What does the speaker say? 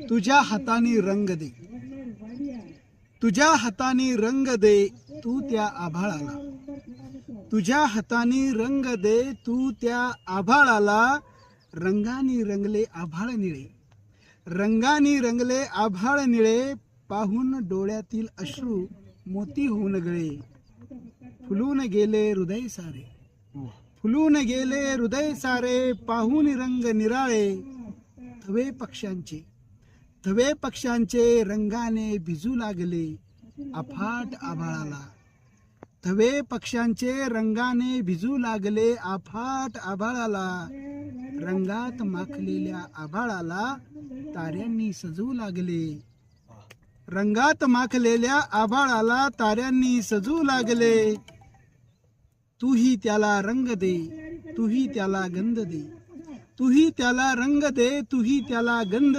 तुझ्या हाताने रंग दे, तुझ्या हाताने रंग दे तू त्या आभाळाला, तुझ्या हाताने रंग दे तू त्या आभाळाला. रंगानी रंगले आभाळ निळे, रंगानी रंगले आभाळ निळे, पाहून डोळ्यातील अश्रू मोती होऊन गळे. फुलून गेले हृदय सारे, फुलून गेले हृदय सारे, पाहून रंग निराळे. थवे पक्ष्यांचे, थवे पक्ष्यांचे रंगाने भिजू लागले अफाट आभाळाला. थवे पक्ष्यांचे रंगाने भिजू लागले अफाट आभाळाला. रंगात माखलेल्या आभाळाला ताऱ्यांनी सजू लागले, रंगात माखलेल्या आभाळाला ताऱ्यांनी सजू लागले. तूही त्याला रंग दे, तूही त्याला गंध दे, तूही त्याला रंग दे, तूही त्याला गंध